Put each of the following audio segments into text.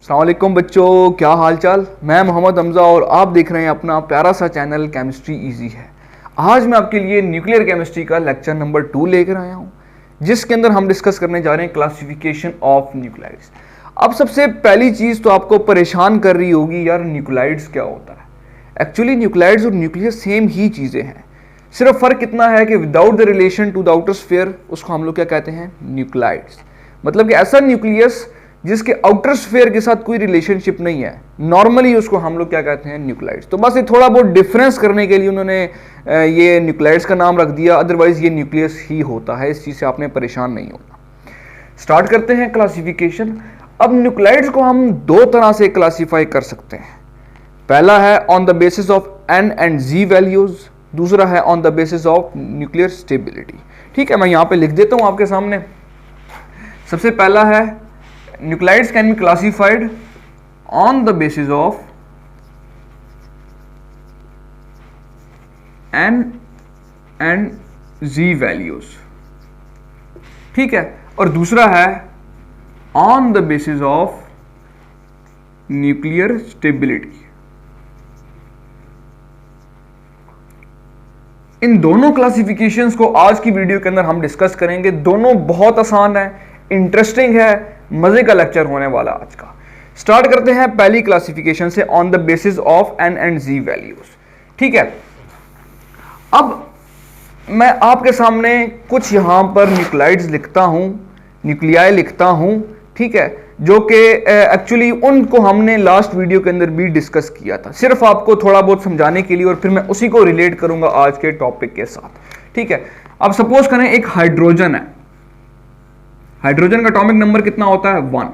अस्सलाम वालेकुम बच्चों, क्या हाल चाल। मैं मोहम्मद हमजा और आप देख रहे हैं अपना प्यारा सा चैनल केमिस्ट्री इजी है। आज मैं आपके लिए न्यूक्लियर केमिस्ट्री का लेक्चर नंबर 2 लेकर आया हूं, जिसके अंदर हम डिस्कस करने जा रहे हैं क्लासिफिकेशन ऑफ न्यूक्लाइड्स। अब सबसे पहली चीज़ तो आपको परेशान कर रही होगी, यार न्यूक्लाइड्स क्या होता है। एक्चुअली न्यूक्लाइड्स और न्यूक्लियस सेम ही चीज़ें हैं, सिर्फ फ़र्क इतना है कि without the relation to the outer sphere उसको हम लोग क्या कहते हैं, न्यूक्लाइड्स। मतलब कि ऐसा न्यूक्लियस जिसके आउटर स्फीयर के साथ कोई रिलेशनशिप नहीं है, नॉर्मली उसको हम लोग क्या कहते हैं, न्यूक्लाइड्स। तो बस ये थोड़ा बहुत डिफरेंस करने के लिए उन्होंने ये न्यूक्लाइड्स का नाम रख दिया, अदरवाइज ये न्यूक्लियस ही होता है। इस चीज़ से आपने परेशान नहीं होना। स्टार्ट करते हैं क्लासिफिकेशन। अब न्यूक्लाइड्स को हम दो तरह से क्लासीफाई कर सकते हैं। पहला है on the basis of N and Z values, दूसरा है on the basis of nuclear stability. ठीक है, मैं यहाँ पे लिख देता हूँ आपके सामने। सबसे पहला है nuclides can be classified on the basis of N and Z values, ठीक है, और दूसरा है on the basis of nuclear stability। इन दोनों क्लासिफिकेशंस को आज की वीडियो के अंदर हम डिस्कस करेंगे। दोनों बहुत आसान है, इंटरेस्टिंग है, मजे का लेक्चर होने वाला आज का। स्टार्ट करते हैं पहली क्लासिफिकेशन से, on the basis of N and Z values. ठीक है, अब मैं आपके सामने कुछ यहां पर न्यूक्लाइड्स लिखता हूं, न्यूक्लियाई लिखता हूं, ठीक है, जो कि एक्चुअली उनको हमने लास्ट वीडियो के अंदर भी डिस्कस किया था, सिर्फ आपको थोड़ा बहुत समझाने के लिए, और फिर मैं उसी को रिलेट करूंगा आज के टॉपिक के साथ। ठीक है, अब सपोज करें एक हाइड्रोजन है। हाइड्रोजन का एटॉमिक नंबर कितना होता है, 1,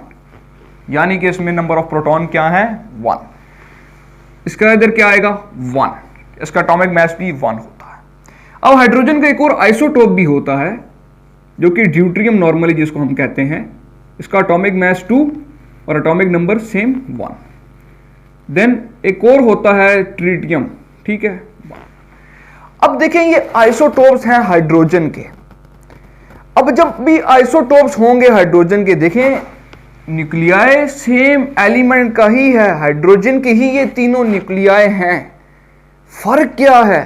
यानी कि इसमें नंबर ऑफ प्रोटॉन क्या है, 1। इसका इधर क्या आएगा, 1। इसका एटॉमिक मास भी 1 होता है। अब हाइड्रोजन का एक और आइसोटोप भी होता है, जो कि ड्यूट्रियम नॉर्मली जिसको हम कहते हैं। इसका एटॉमिक मास 2 और एटॉमिक नंबर सेम 1। देन एक और होता है ट्रिटियम, ठीक है। अब देखें, ये आइसोटोप्स हैं हाइड्रोजन के। अब जब भी आइसोटोप्स होंगे हाइड्रोजन के, देखें न्यूक्लियाई सेम एलिमेंट का ही है, हाइड्रोजन के ही ये तीनों न्यूक्लियाई हैं। फर्क क्या है,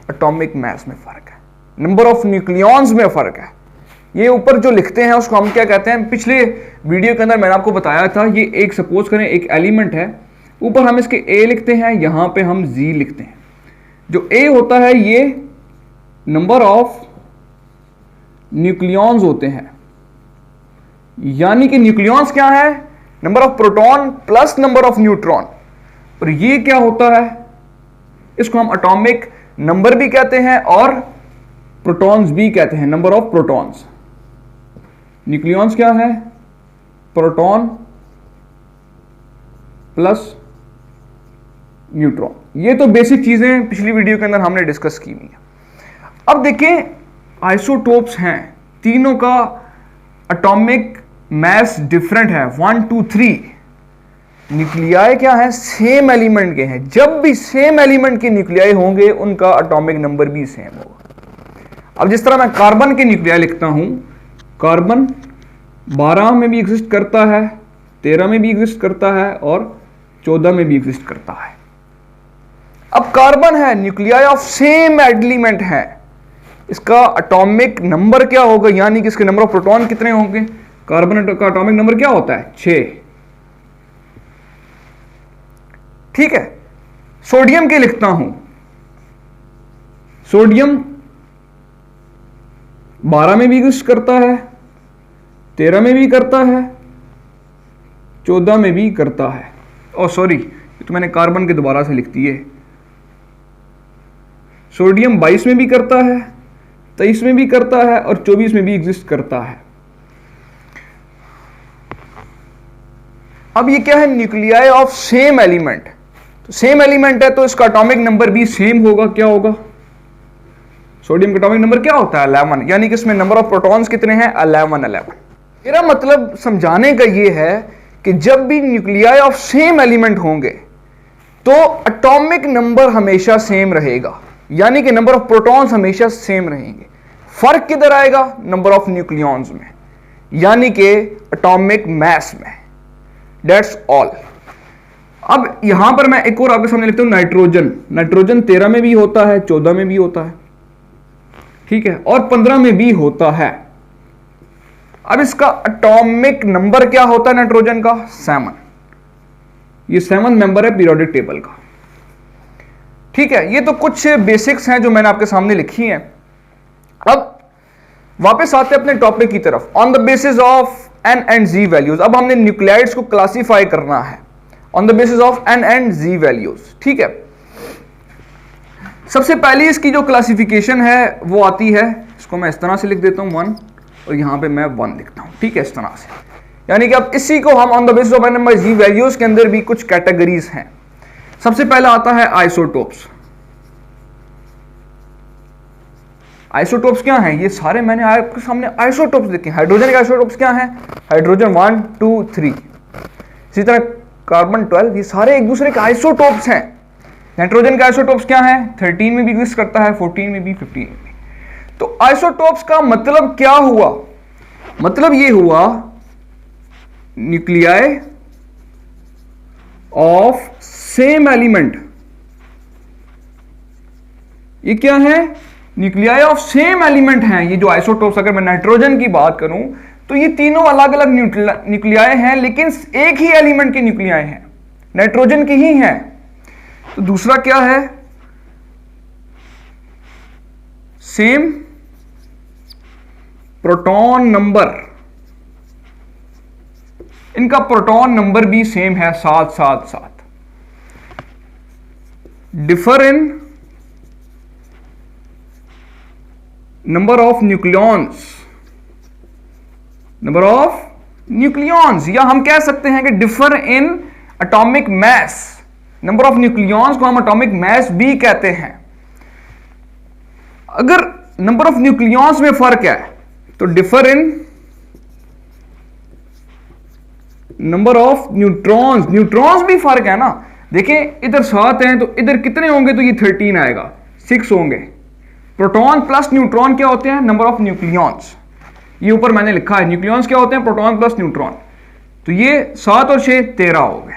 एटॉमिक मास में फर्क है, नंबर ऑफ न्यूक्लियॉन्स में फर्क है। ये ऊपर जो लिखते हैं उसको हम क्या कहते हैं, पिछले वीडियो के अंदर मैंने आपको बताया था। ये एक सपोज करें एक एलिमेंट है, ऊपर हम इसके A लिखते हैं, यहां पे हम Z लिखते हैं। जो A होता है ये नंबर ऑफ न्यूक्लियॉन्स होते हैं, यानी कि न्यूक्लियॉन्स क्या है, number of proton plus number of neutron. और ये क्या होता है, इसको हम एटॉमिक नंबर भी कहते हैं और प्रोटॉन्स भी कहते हैं, नंबर ऑफ प्रोटॉन्स। न्यूक्लियॉन्स क्या है, प्रोटॉन प्लस न्यूट्रॉन। ये तो बेसिक चीजें पिछली वीडियो के अंदर हमने डिस्कस की हुई है। अब देखें, आइसोटोप्स हैं, तीनों का एटॉमिक मास डिफरेंट है, 1 2 3। न्यूक्लियाई क्या है, सेम एलिमेंट के हैं। जब भी सेम एलिमेंट के न्यूक्लियाई होंगे उनका एटॉमिक नंबर भी सेम होगा। अब जिस तरह मैं कार्बन के न्यूक्लियाई लिखता हूं, कार्बन 12 में भी एग्जिस्ट करता है, 13 में भी एग्जिस्ट करता है और 14 में भी एग्जिस्ट करता है। अब कार्बन है, न्यूक्लियाई ऑफ सेम एलिमेंट है, इसका एटॉमिक नंबर क्या होगा, यानी कि इसके नंबर ऑफ प्रोटॉन कितने होंगे। कार्बन का एटॉमिक नंबर क्या होता है, 6। ठीक है, सोडियम के लिखता हूं, सोडियम 12 में भी एग्जिस्ट करता है, 13 में भी करता है, 14 में भी करता है। ओ सॉरी, तो मैंने कार्बन के दोबारा से लिख दिए। सोडियम 22 में भी करता है, 23 में भी करता है और 24 में भी एग्जिस्ट करता है। अब ये क्या है, न्यूक्लियाई ऑफ सेम एलिमेंट। तो सेम एलिमेंट है तो इसका एटॉमिक नंबर भी सेम होगा। क्या होगा, सोडियम का एटॉमिक नंबर क्या होता है, 11, यानी कि इसमें नंबर ऑफ प्रोटॉन्स कितने हैं, 11। मेरा मतलब समझाने का ये है कि जब भी न्यूक्लियाई ऑफ सेम एलिमेंट होंगे तो एटॉमिक नंबर हमेशा सेम रहेगा, यानी कि नंबर ऑफ प्रोटॉन्स हमेशा सेम रहेंगे। फर्क किधर आएगा, नंबर ऑफ न्यूक्लियॉन्स में, यानी कि एटॉमिक मास में। That's all. अब यहां पर मैं एक और आपके सामने लिखता हूं नाइट्रोजन। नाइट्रोजन 13 में भी होता है, 14 में भी होता है, ठीक है, और 15 में भी होता है। अब इसका एटॉमिक नंबर क्या होता है नाइट्रोजन का? 7। ये 7 मेंबर है पीरियोडिक टेबल का, ठीक है। ये तो कुछ बेसिक्स हैं जो मैंने आपके सामने लिखी हैं। अब वापस आते हैं अपने टॉपिक की तरफ। On the basis of N and Z values, अब हमने न्यूक्लियाइड्स को क्लासिफाई करना है on the basis of N and Z values, ठीक है। सबसे पहली इसकी जो क्लासिफिकेशन है वो आती है, इसको मैं इस तरह से लिख देता हूं 1 और यहां पे मैं 1 लिखता हूं, ठीक है, इस तरह से। यानी कि अब इसी को हम on the basis of N and Z values के अंदर भी कुछ कैटेगरीज हैं। सबसे पहला आता है आइसोटोप्स। आइसोटोप्स क्या हैं? ये सारे मैंने आपके सामने आइसोटोप्स लिखे। हाइड्रोजन के आइसोटोप्स क्या हैं? हाइड्रोजन 1 2 3, इसी तरह कार्बन 12, ये सारे एक दूसरे के आइसोटोप्स हैं। नाइट्रोजन के आइसोटोप्स क्या हैं? 13 में भी एग्जिस्ट करता है, 14 में भी, 15 में भी। तो आइसोटोप्स का मतलब क्या हुआ? मतलब ये हुआ न्यूक्लियाई ऑफ सेम एलिमेंट। ये क्या है? न्यूक्लियाई ऑफ सेम एलिमेंट हैं ये जो आइसोटोप्स। अगर मैं नाइट्रोजन की बात करूं तो ये तीनों अलग अलग न्यूक्लियाई हैं, लेकिन एक ही एलिमेंट के न्यूक्लियाई हैं, नाइट्रोजन की ही हैं। तो दूसरा क्या है? Same proton number. इनका प्रोटॉन नंबर भी सेम है, 7 7 7। Differ in number of nucleons. Number of nucleons, या हम कह सकते हैं कि differ in atomic mass. Number of nucleons को हम एटॉमिक मैस भी कहते हैं। अगर नंबर ऑफ न्यूक्लियॉन्स में फर्क है तो differ in number of neutrons. Neutrons भी फर्क है ना। देखिए इधर 7 हैं तो इधर कितने होंगे? तो ये 13 आएगा, 6 होंगे। प्रोटॉन प्लस न्यूट्रॉन क्या होते हैं? Number of nucleons. ये ऊपर मैंने लिखा है, न्यूक्लियॉन्स क्या होते हैं? Proton plus neutron. तो ये 7 और 6 13 हो गए।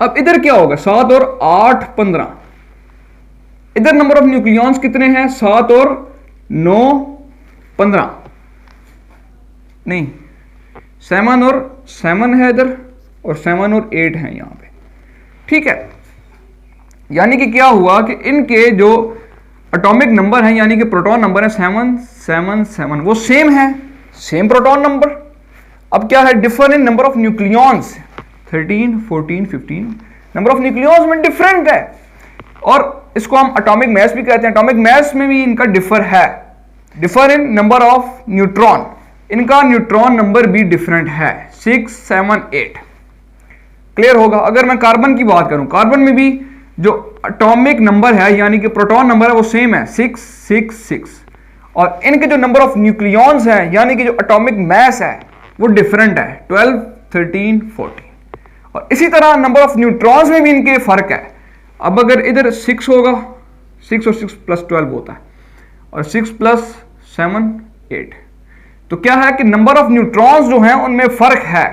अब इधर क्या होगा? 7 और 8 15। इधर नंबर ऑफ न्यूक्लियॉन्स कितने हैं? 7 और 9 15। नहीं, 7 और 7 है इधर, और 7 और 8 है यहां पे, ठीक है। यानी कि क्या हुआ कि इनके जो एटॉमिक नंबर है, यानी कि प्रोटॉन नंबर है 7 7 7, वो सेम है, सेम प्रोटॉन नंबर। अब क्या है? Differ in number of nucleons, 13 14 15। Number of nucleons में डिफरेंट है, और इसको हम एटॉमिक मैस भी कहते हैं। एटॉमिक मैस में भी इनका डिफर है। Differ in number of neutron, इनका न्यूट्रॉन नंबर भी डिफरेंट है, 6 7 8। क्लियर होगा? अगर मैं कार्बन की बात करूं, कार्बन में भी जो एटॉमिक नंबर है यानी कि प्रोटॉन नंबर है वो सेम है, 6 6 6, और इनके जो नंबर ऑफ न्यूक्लियॉन्स हैं यानी कि जो एटॉमिक मैस है वो डिफरेंट है, 12 13 14। और इसी तरह नंबर ऑफ न्यूट्रॉन्स में भी इनके फर्क है। अब अगर इधर 6 होगा, 6 और 6 प्लस 12 होता है, और 6 प्लस 7 8। तो क्या है कि नंबर ऑफ न्यूट्रॉन्स जो हैं उनमें फर्क है।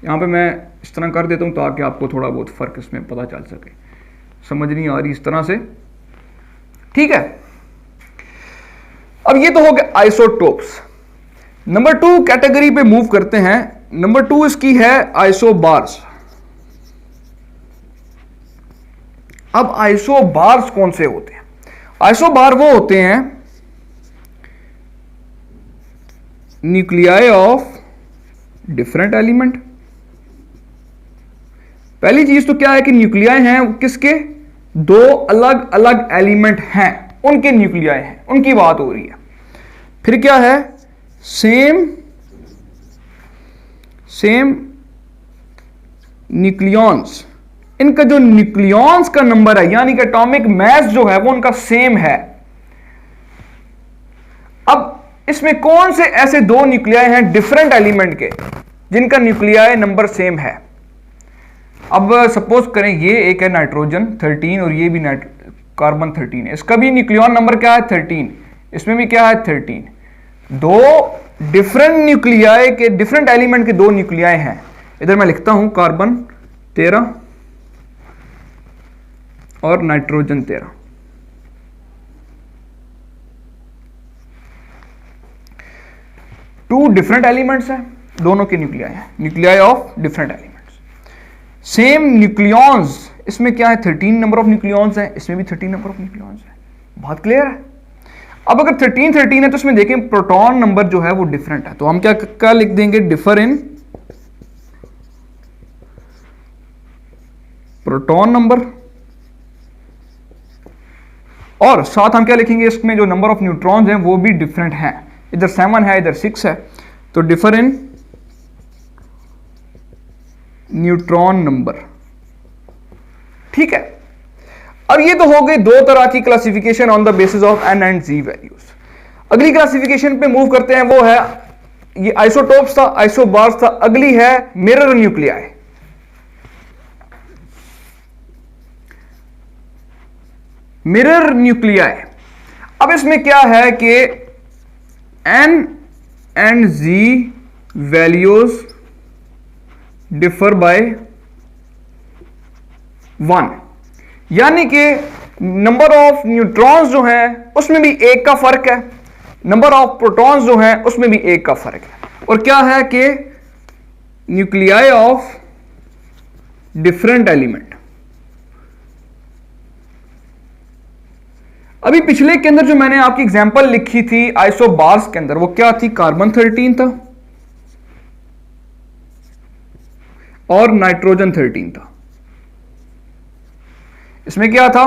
यहां पे मैं इस तरह कर देता हूं ताकि आपको थोड़ा बहुत फर्क इसमें पता चल सके। समझ नहीं आ रही इस तरह से, ठीक है। अब ये तो हो गया आइसोटोप्स। नंबर 2 कैटेगरी पे मूव करते हैं। नंबर 2 इसकी है आइसोबार्स। अब आइसोबार्स कौन से होते हैं? आइसोबार वो होते हैं न्यूक्लियाई ऑफ डिफरेंट एलिमेंट। पहली चीज तो क्या है कि न्यूक्लियाई हैं किसके? 2 अलग अलग एलिमेंट हैं, उनके न्यूक्लियाई हैं, उनकी बात हो रही है। फिर क्या है? Same nucleons. इनका जो न्यूक्लियॉन्स का नंबर है यानी कि एटॉमिक मैस जो है वो उनका सेम है। अब इसमें कौन से ऐसे 2 न्यूक्लियाई हैं डिफरेंट एलिमेंट के जिनका न्यूक्लियाई नंबर सेम है? अब सपोज करें ये एक है नाइट्रोजन 13 और ये भी कार्बन 13 है। इसका भी न्यूक्लियॉन नंबर क्या है? 13। इसमें भी क्या है? 13। 2 डिफरेंट न्यूक्लियाई के, डिफरेंट एलिमेंट के 2 न्यूक्लियाई हैं, इधर मैं लिखता हूं कार्बन 13 और नाइट्रोजन 13। टू डिफरेंट एलिमेंट्स हैं, दोनों के न्यूक्लियाई हैं, nuclei of different elements. Same nucleons, इसमें क्या है 13 नंबर ऑफ न्यूक्लियॉन्स हैं, इसमें भी 13 नंबर ऑफ न्यूक्लियॉन्स हैं। बहुत क्लियर है। अब अगर 13 है तो इसमें देखें प्रोटॉन नंबर जो है वो डिफरेंट है, तो हम क्या लिख देंगे, डिफर इन प्रोटॉन नंबर, और साथ हम क्या लिखेंगे, इसमें जो नंबर ऑफ न्यूट्रॉन्स हैं वो भी डिफरेंट हैं, इधर 7 है इधर 6 है, तो डिफर इन न्यूट्रॉन नंबर। ठीक है। अब ये तो हो गई दो तरह की classification on the basis of N and Z values. अगली क्लासिफिकेशन पे मूव करते हैं, वो है, ये आइसोटोप्स था, आइसोबार्स था, अगली है मिरर न्यूक्लियाई। मिरर न्यूक्लियाई, अब इसमें क्या है कि N and Z values differ by 1, यानी कि नंबर ऑफ न्यूट्रॉन्स जो हैं उसमें भी एक का फर्क है, नंबर ऑफ प्रोटॉन्स जो हैं उसमें भी एक का फर्क है। और क्या है कि न्यूक्लियाई ऑफ डिफरेंट एलिमेंट। अभी पिछले के अंदर जो मैंने आपकी एग्जांपल लिखी थी आइसोबार्स के अंदर, वो क्या थी, कार्बन 13 था और नाइट्रोजन 13 था। इसमें क्या था,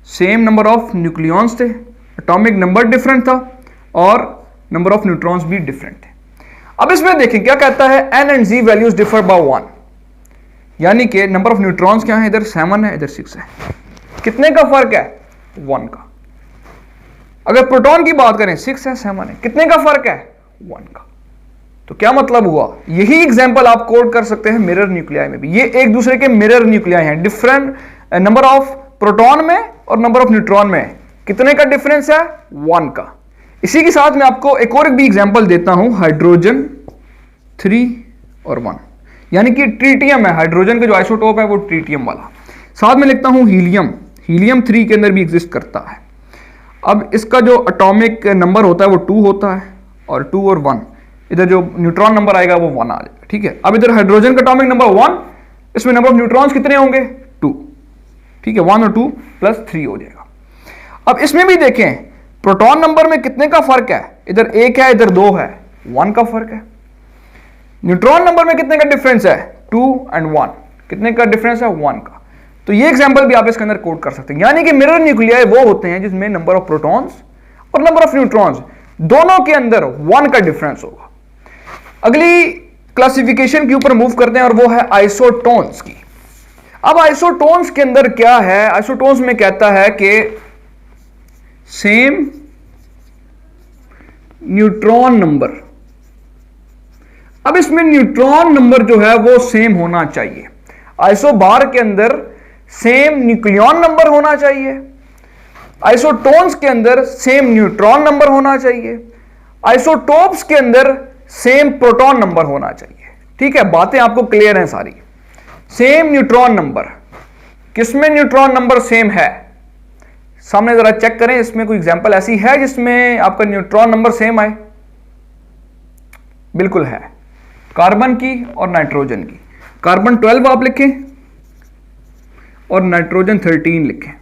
सेम नंबर ऑफ न्यूक्लियॉन्स थे, एटॉमिक नंबर डिफरेंट था और नंबर ऑफ न्यूट्रॉन्स भी डिफरेंट थे। अब इसमें देखें क्या कहता है, N and Z values differ by 1, यानी कि नंबर ऑफ न्यूट्रॉन्स क्या है, इधर 7 है इधर 6 है, कितने का फर्क है, 1 का। अगर प्रोटॉन की बात करें 6 है 7 है, कितने का फर्क है, 1 का। तो क्या मतलब हुआ, यही एग्जांपल आप कोड कर सकते हैं मिरर न्यूक्लियाई में भी। ये एक दूसरे के मिरर न्यूक्लियाई हैं, डिफरेंट नंबर ऑफ प्रोटॉन में और नंबर ऑफ न्यूट्रॉन में कितने का डिफरेंस है, 1 का। इसी के साथ मैं आपको एक और भी एग्जांपल देता हूं, हाइड्रोजन 3 और 1, यानी कि ट्रीटियम है, हाइड्रोजन का जो आइसोटोप है वो ट्रीटियम वाला। साथ में लिखता हूं हीलियम, हीलियम 3 के अंदर भी एग्जिस्ट करता है। अब इसका जो एटॉमिक नंबर होता है वो 2 होता है, और 2 और 1, इधर जो न्यूट्रॉन नंबर आएगा वो 1 आ जाएगा। ठीक है। अब इधर हाइड्रोजन का एटॉमिक नंबर 1, इसमें नंबर ऑफ न्यूट्रॉन्स कितने होंगे, 2। ठीक है, 1 और 2 प्लस 3 हो जाएगा। अब इसमें भी देखें प्रोटॉन नंबर में कितने का फर्क है, इधर 1 है इधर 2 है, 1 का फर्क है। न्यूट्रॉन नंबर में कितने का डिफरेंस है, 2 एंड 1, कितने का डिफरेंस है, 1 का। तो ये एग्जांपल भी आप इसके अंदर कोड कर सकते हैं, यानी कि मिरर न्यूक्लियाई वो होते हैं जिसमें नंबर ऑफ प्रोटॉन्स और नंबर ऑफ न्यूट्रॉन्स दोनों के अंदर 1 का डिफरेंस होगा। अगली क्लासिफिकेशन के ऊपर मूव करते हैं और वो है आइसोटोन्स की। अब आइसोटोन्स के अंदर क्या है, आइसोटोन्स में कहता है कि सेम न्यूट्रॉन नंबर। अब इसमें न्यूट्रॉन नंबर जो है वो सेम होना चाहिए। आइसोबार के अंदर सेम न्यूक्लियॉन नंबर होना चाहिए, आइसोटोन्स के अंदर सेम न्यूट्रॉन नंबर होना चाहिए, आइसोटोप्स के अंदर सेम प्रोटॉन नंबर होना चाहिए। ठीक है, बातें आपको क्लियर हैं सारी। सेम न्यूट्रॉन नंबर, किसमें न्यूट्रॉन नंबर सेम है, सामने जरा चेक करें, इसमें कोई एग्जांपल ऐसी है जिसमें आपका न्यूट्रॉन नंबर सेम आए, बिल्कुल है, कार्बन की और नाइट्रोजन की। कार्बन 12 आप लिखें और नाइट्रोजन 13 लिखें।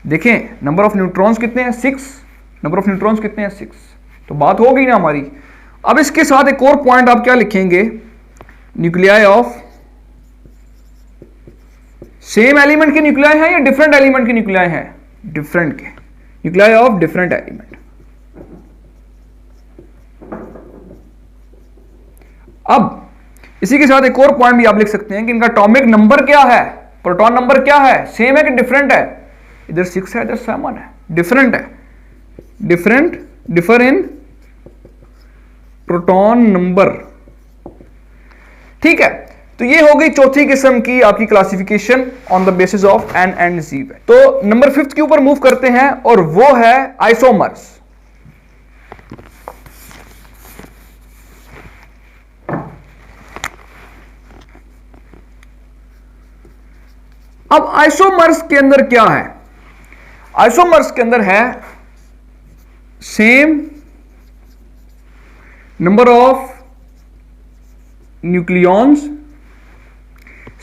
देखें नंबर ऑफ न्यूट्रॉन्स कितने हैं, 6, नंबर ऑफ न्यूट्रॉन्स कितने हैं, 6, तो बात हो गई ना हमारी। अब इसके साथ एक और पॉइंट आप क्या लिखेंगे, न्यूक्लियाई ऑफ सेम एलिमेंट के न्यूक्लियाई है या डिफरेंट एलिमेंट के न्यूक्लियाई है, डिफरेंट के, न्यूक्लियाई ऑफ डिफरेंट एलिमेंट। अब इसी के साथ एक और पॉइंट भी आप लिख सकते हैं कि इनका एटॉमिक नंबर क्या है, प्रोटॉन नंबर क्या है, सेम है कि डिफरेंट है, इधर 6 है इधर 7 है, डिफरेंट है, different, differ in proton number. ठीक है, तो ये हो गई चौथी किस्म की आपकी classification on the basis of N and G. तो नंबर 5 के ऊपर मूव करते हैं और वो है आइसोमर्स। अब आइसोमर्स के अंदर क्या है? आइसोमर्स के अंदर है same number of nucleons,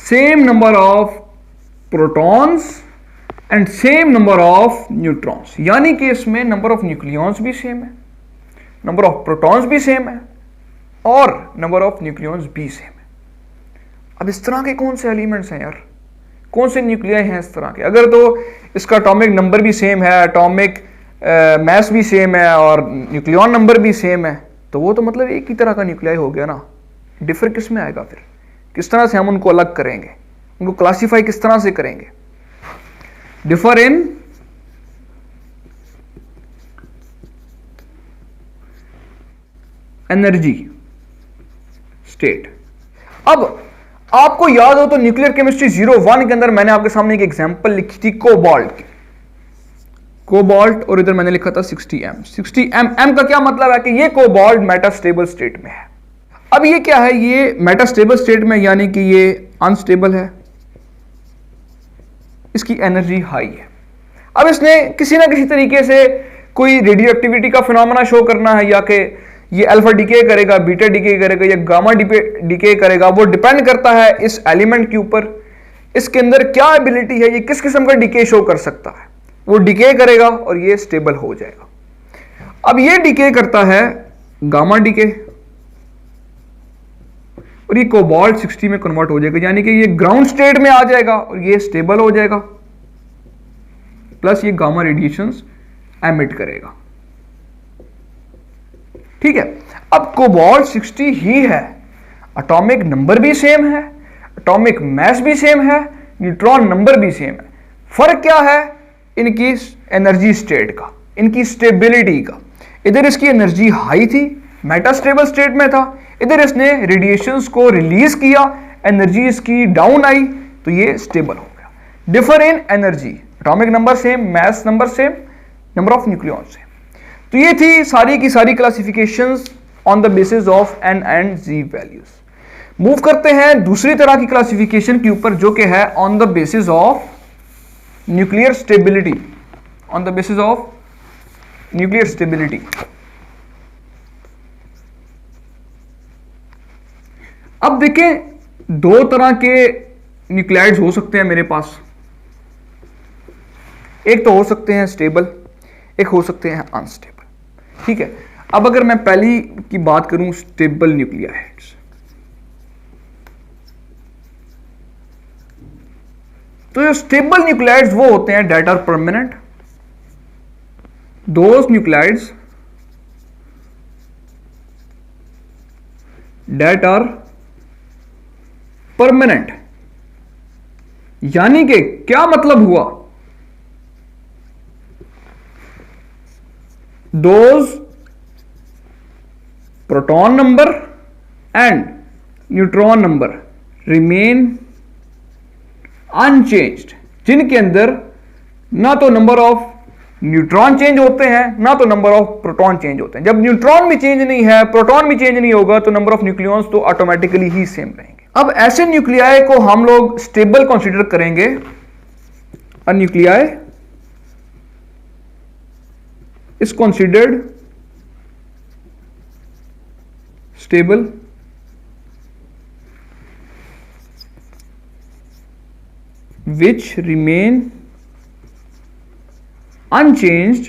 same number of protons and same number of neutrons. यानी कि इसमें नंबर ऑफ न्यूक्लियॉन्स भी सेम है, नंबर ऑफ प्रोटॉन्स भी सेम है और नंबर ऑफ न्यूक्लियॉन्स भी सेम है। अब इस तरह के कौन से एलिमेंट्स हैं यार, कौन से न्यूक्लियाई हैं इस तरह के? अगर तो इसका एटॉमिक नंबर भी सेम है, एटॉमिक मास भी सेम है और न्यूक्लियॉन नंबर भी सेम है, तो वो तो मतलब एक ही तरह का न्यूक्लियाई हो गया ना। डिफर किस में आएगा फिर? किस तरह से हम उनको अलग करेंगे, उनको क्लासिफाई किस तरह से करेंगे? Differ in energy state. अब आपको याद हो तो न्यूक्लियर केमिस्ट्री 01 के अंदर मैंने आपके सामने एक एग्जांपल लिखी थी कोबाल्ट की, कोबाल्ट, और इधर मैंने लिखा था 60M। 60M का क्या मतलब है कि ये कोबाल्ट मेटास्टेबल स्टेट में है। अब ये क्या है? ये मेटास्टेबल स्टेट में यानी कि ये अनस्टेबल है, इसकी एनर्जी हाई है। अब इसने किसी ना किसी तरीके से कोई रेडियो एक्टिविटी का फिनोमेना शो करना है, या कि ये अल्फा डीके करेगा, बीटा डीके करेगा या गामा डीके करेगा, वो डिपेंड करता है इस एलिमेंट के ऊपर, इसके अंदर क्या एबिलिटी है, ये किस किस्म का डीके शो कर सकता है। वो डीके करेगा और ये स्टेबल हो जाएगा। अब ये डीके करता है गामा डीके और ये कोबाल्ट 60 में कन्वर्ट हो जाएगा, यानी कि ये ग्राउंड स्टेट में आ जाएगा और ये स्टेबल हो जाएगा, प्लस ये गामा रेडिएशंस एमिट करेगा। ठीक है। अब कोबाल्ट 60 ही है, एटॉमिक नंबर भी सेम है, एटॉमिक मास भी सेम है, न्यूट्रॉन नंबर भी सेम है। फर्क क्या है? इनकी एनर्जी स्टेट का, इनकी स्टेबिलिटी का। इधर इसकी एनर्जी हाई थी, मेटास्टेबल स्टेट में था, इधर इसने रेडिएशंस को रिलीज किया, एनर्जी इसकी डाउन आई, तो ये स्टेबल हो गया। Differ in energy, atomic number same, mass number same, number of nucleon same. तो ये थी सारी की सारी classifications on the basis of N and Z values. Move करते हैं दूसरी तरह की क्लासिफिकेशन के ऊपर, जो कि है on the basis of nuclear stability, on the basis of nuclear stability. अब देखें, दो तरह के न्यूक्लियाइड्स हो सकते हैं मेरे पास, एक तो हो सकते हैं स्टेबल, एक हो सकते हैं अनस्टेबल। ठीक है। अब अगर मैं पहली की बात करूं, स्टेबल न्यूक्लियाइड्स, तो ये स्टेबल न्यूक्लियाइड्स वो होते हैं that are permanent, those nuclides that are permanent. यानी कि क्या मतलब हुआ? Those proton number and neutron number remain unchanged, जिनके अंदर ना तो नंबर ऑफ न्यूट्रॉन चेंज होते हैं, ना तो नंबर ऑफ प्रोटॉन चेंज होते हैं। जब न्यूट्रॉन भी चेंज नहीं है, प्रोटॉन भी चेंज नहीं होगा, तो नंबर ऑफ न्यूक्लियॉन्स तो ऑटोमेटिकली ही सेम रहेंगे। अब ऐसे न्यूक्लियाई को हम लोग स्टेबल कंसीडर करेंगे। A nuclei is considered stable which remain unchanged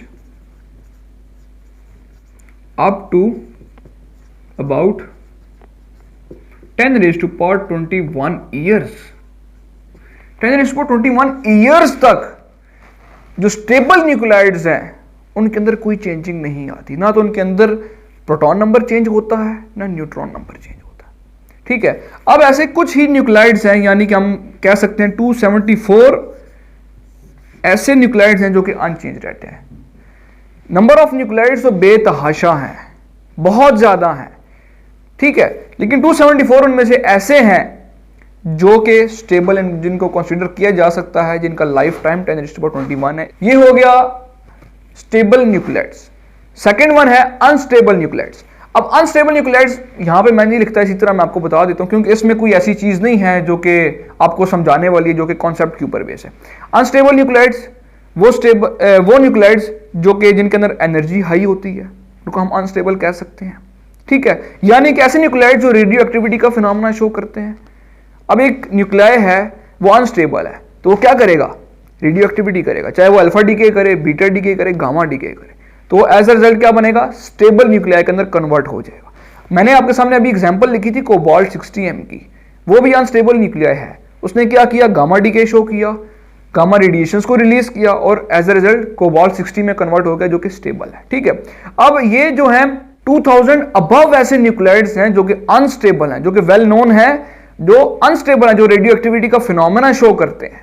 up to about 10 raised to power 21 years। 10 raised to power 21 years तक जो स्टेबल न्यूक्लियाइड्स हैं उनके अंदर कोई चेंजिंग नहीं आती, ना तो उनके अंदर प्रोटॉन नंबर चेंज होता है, ना न्यूट्रॉन नंबर चेंज होता है। ठीक है। अब ऐसे कुछ ही न्यूक्लियाइड्स हैं, यानी कि हम कह सकते हैं 274 ऐसे न्यूक्लियाइड्स हैं जो कि अनचेंज रहते हैं। नंबर ऑफ न्यूक्लियाइड्स तो बेतहाशा हैं, बहुत ज्यादा हैं। ठीक है। लेकिन 274 उनमें से ऐसे हैं जो कि स्टेबल, जिनको कंसीडर किया जा सकता है, जिनका लाइफ टाइम 10⁻21 है। ये हो गया स्टेबल न्यूक्लियाइड्स। सेकेंड वन है अनस्टेबल न्यूक्लियाइड्स। अब अनस्टेबल न्यूक्लियाइड्स यहाँ पे मैं नहीं लिखता, इसी तरह मैं आपको बता देता हूँ, क्योंकि इसमें कोई ऐसी चीज़ नहीं है जो कि आपको समझाने वाली है, जो कि कॉन्सेप्ट के ऊपर बेस है। अनस्टेबल न्यूक्लियाइड्स वो न्यूक्लियाइड्स जो कि जिनके अंदर एनर्जी हाई होती है, उनको हम अनस्टेबल कह सकते हैं, ठीक है। यानी कि ऐसे न्यूक्लियाइड्स जो रेडियो एक्टिविटी का फिनोमेना शो करते हैं। अब एक न्यूक्लियाई है वो अनस्टेबल है, तो वो क्या करेगा, रेडियो एक्टिविटी करेगा, चाहे वो अल्फा डीके करे, बीटा डीके करे, गामा डीके करे, तो एज अ रिजल्ट क्या बनेगा, स्टेबल न्यूक्लियाई के अंदर कन्वर्ट हो जाएगा। मैंने आपके सामने अभी एग्जांपल लिखी थी कोबाल्ट 60M की, वो भी अनस्टेबल न्यूक्लियाई है। उसने क्या किया, गामा डीके शो किया, गामा रेडिएशंस को रिलीज किया और एज अ रिजल्ट कोबाल्ट 60 में कन्वर्ट हो गया, जो कि स्टेबल है, ठीक है। अब ये जो है 2000 अबव ऐसे न्यूक्लियाइड्स हैं जो कि अनस्टेबल हैं, जो कि वेल नोन है, जो अनस्टेबल है, जो रेडियो एक्टिविटी का फिनोमेना शो करते हैं,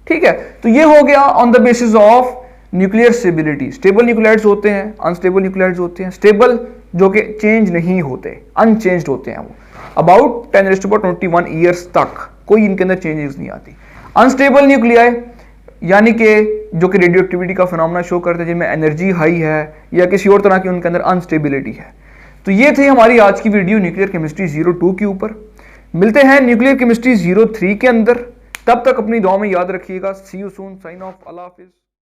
ठीक है। तो ये हो गया on the basis of nuclear stability. Stable nuclides होते हैं, अनस्टेबल न्यूक्लियाइड्स होते हैं। स्टेबल जो कि चेंज नहीं होते, अनचेंज्ड होते हैं, वो अबाउट 10⁻21 ईयर्स तक कोई इनके अंदर चेंजेस नहीं आती। अनस्टेबल न्यूक्लियाई यानी कि जो कि रेडियो एक्टिविटी का फिनोमेना शो करते हैं, जिनमें एनर्जी हाई है या किसी और तरह की उनके अंदर अनस्टेबिलिटी है। तो ये थी हमारी आज की वीडियो न्यूक्लियर केमिस्ट्री 02 के ऊपर। मिलते हैं न्यूक्लियर केमिस्ट्री 03 के अंदर, तब तक अपनी दुआ में याद रखिएगा। See you soon, sign off, अल्लाह हाफिज।